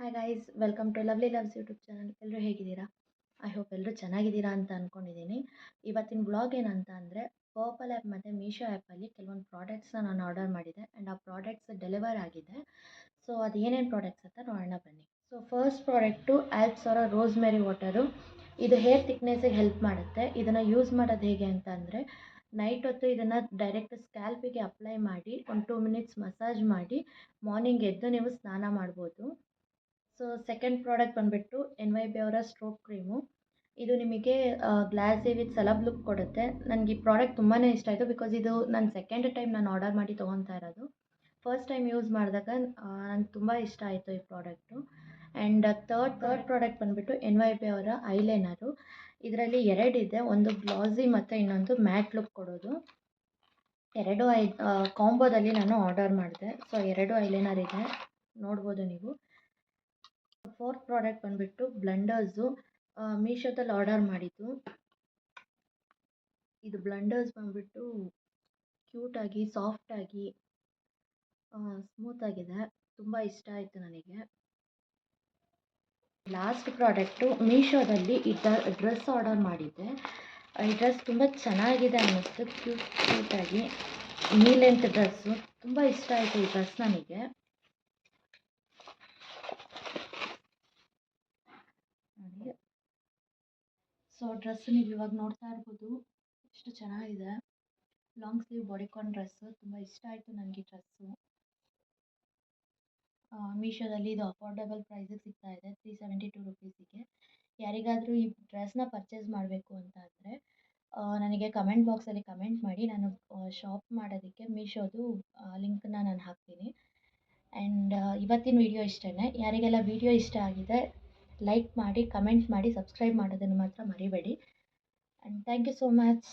Hi guys, welcome to lovely loves YouTube channel. ಎಲ್ಲರೂ ಹೇಗಿದ್ದೀರಾ? I hope ಎಲ್ಲರೂ ಚೆನ್ನಾಗಿದ್ದೀರಾ ಅಂತ ಅಂದ್ಕೊಂಡಿದ್ದೀನಿ. ಇವತ್ತಿನ ಬ್ಲಾಗ್ ಏನಂತ ಅಂದರೆ, ಪರ್ಪಲ್ ಆ್ಯಪ್ ಮತ್ತು ಮೀಶೋ ಆ್ಯಪಲ್ಲಿ ಕೆಲವೊಂದು ಪ್ರಾಡಕ್ಟ್ಸ್ನ ನಾನು ಆರ್ಡರ್ ಮಾಡಿದ್ದೆ ಆ್ಯಂಡ್ ಆ ಪ್ರಾಡಕ್ಟ್ಸ್ ಡೆಲಿವರ್ ಆಗಿದೆ. ಸೊ ಅದು ಏನೇನು ಪ್ರಾಡಕ್ಟ್ಸ್ ಅಂತ ನೋಡೋಣ ಬನ್ನಿ. ಸೊ ಫಸ್ಟ್ ಪ್ರಾಡಕ್ಟು ಆಲ್ಪ್ಸೋರ ರೋಸ್ಮೆರಿ ವಾಟರು. ಇದು ಹೇರ್ ಥಿಕ್ನೆಸ್ಸಿಗೆ ಹೆಲ್ಪ್ ಮಾಡುತ್ತೆ. ಇದನ್ನು ಯೂಸ್ ಮಾಡೋದು ಹೇಗೆ ಅಂತ ಅಂದರೆ, ನೈಟ್ ಹೊತ್ತು ಇದನ್ನು ಡೈರೆಕ್ಟ್ ಸ್ಕ್ಯಾಲ್ಪಿಗೆ ಅಪ್ಲೈ ಮಾಡಿ ಒಂದು 2 ಮಿನಿಟ್ಸ್ ಮಸಾಜ್ ಮಾಡಿ ಮಾರ್ನಿಂಗ್ ಎದ್ದು ನೀವು ಸ್ನಾನ ಮಾಡ್ಬೋದು. ಸೊ ಸೆಕೆಂಡ್ ಪ್ರಾಡಕ್ಟ್ ಬಂದುಬಿಟ್ಟು NYB ಅವರ ಸ್ಟ್ರೋಕ್ ಕ್ರೀಮು. ಇದು ನಿಮಗೆ ಗ್ಲಾಸಿ ವಿತ್ ಸಲಬ್ ಲುಕ್ ಕೊಡುತ್ತೆ. ನನಗೆ ಈ ಪ್ರಾಡಕ್ಟ್ ತುಂಬಾ ಇಷ್ಟ ಆಯಿತು, ಬಿಕಾಸ್ ಇದು ನನ್ನ ಸೆಕೆಂಡ್ ಟೈಮ್ ನಾನು ಆರ್ಡರ್ ಮಾಡಿ ತೊಗೊತಾ ಇರೋದು. ಫಸ್ಟ್ ಟೈಮ್ ಯೂಸ್ ಮಾಡಿದಾಗ ನನಗೆ ತುಂಬ ಇಷ್ಟ ಆಯಿತು ಈ ಪ್ರಾಡಕ್ಟು. ಆ್ಯಂಡ್ ಥರ್ಡ್ ಪ್ರಾಡಕ್ಟ್ ಬಂದುಬಿಟ್ಟು NYB ಅವರ ಐಲೈನರು. ಇದರಲ್ಲಿ ಎರಡಿದೆ, ಒಂದು ಗ್ಲಾಸಿ ಮತ್ತು ಇನ್ನೊಂದು ಮ್ಯಾಟ್ ಲುಕ್ ಕೊಡೋದು. ಎರಡು ಕಾಂಬೋದಲ್ಲಿ ನಾನು ಆರ್ಡರ್ ಮಾಡಿದೆ. ಸೊ ಎರಡು ಐಲೈನರ್ ಇದೆ, ನೋಡ್ಬೋದು ನೀವು. ಫೋರ್ತ್ ಪ್ರಾಡಕ್ಟ್ ಬಂದುಬಿಟ್ಟು ಬ್ಲಂಡರ್ಸು. ಮೀಶೋದಲ್ಲಿ ಆರ್ಡರ್ ಮಾಡಿದ್ದು. ಇದು ಬ್ಲಂಡರ್ಸ್ ಬಂದುಬಿಟ್ಟು ಕ್ಯೂಟಾಗಿ, ಸಾಫ್ಟಾಗಿ, ಸ್ಮೂತಾಗಿದೆ. ತುಂಬ ಇಷ್ಟ ಆಯಿತು ನನಗೆ. ಲಾಸ್ಟ್ ಪ್ರಾಡಕ್ಟು ಮೀಶೋದಲ್ಲಿ ಈ ಡ್ರೆಸ್ ಆರ್ಡರ್ ಮಾಡಿದ್ದೆ. ಈ ಡ್ರೆಸ್ ತುಂಬ ಚೆನ್ನಾಗಿದೆ ಅನ್ನಿಸ್ತು, ಕ್ಯೂಟಾಗಿ ನೀ ಲೆಂತ್ ಡ್ರೆಸ್ಸು. ತುಂಬ ಇಷ್ಟ ಆಯಿತು ಈ ಡ್ರೆಸ್ ನನಗೆ. ನೋಡಿ, ಸೊ ಡ್ರೆಸ್ ನೀವು ಇವಾಗ ನೋಡ್ತಾ ಇರ್ಬೋದು, ಎಷ್ಟು ಚೆನ್ನಾಗಿದೆ. Long sleeve bodycon dress. ತುಂಬ ಇಷ್ಟ ಆಯಿತು ನನಗೆ ಈ ಡ್ರೆಸ್ಸು. ಮೀಶೋದಲ್ಲಿ ಇದು ಅಫೋರ್ಡೆಬಲ್ ಪ್ರೈಸಿಗೆ ಸಿಗ್ತಾ ಇದೆ, 372 ರುಪೀಸಿಗೆ. ಯಾರಿಗಾದರೂ ಈ ಡ್ರೆಸ್ನ ಪರ್ಚೇಸ್ ಮಾಡಬೇಕು ಅಂತ ಅಂದರೆ ನನಗೆ ಕಮೆಂಟ್ ಬಾಕ್ಸಲ್ಲಿ ಕಮೆಂಟ್ ಮಾಡಿ, ನಾನು ಶಾಪ್ ಮಾಡೋದಕ್ಕೆ ಮೀಶೋದು ಲಿಂಕನ್ನ ನಾನು ಹಾಕ್ತೀನಿ. ಆ್ಯಂಡ್ ಇವತ್ತಿನ ವಿಡಿಯೋ ಇಷ್ಟೇ. ಯಾರಿಗೆಲ್ಲ ವಿಡಿಯೋ ಇಷ್ಟ ಆಗಿದೆ ಲೈಕ್ ಮಾಡಿ, ಕಮೆಂಟ್ ಮಾಡಿ, ಸಬ್ಸ್ಕ್ರೈಬ್ ಮಾಡೋದನ್ನು ಮಾತ್ರ ಮರಿಬೇಡಿ. And thank you so much.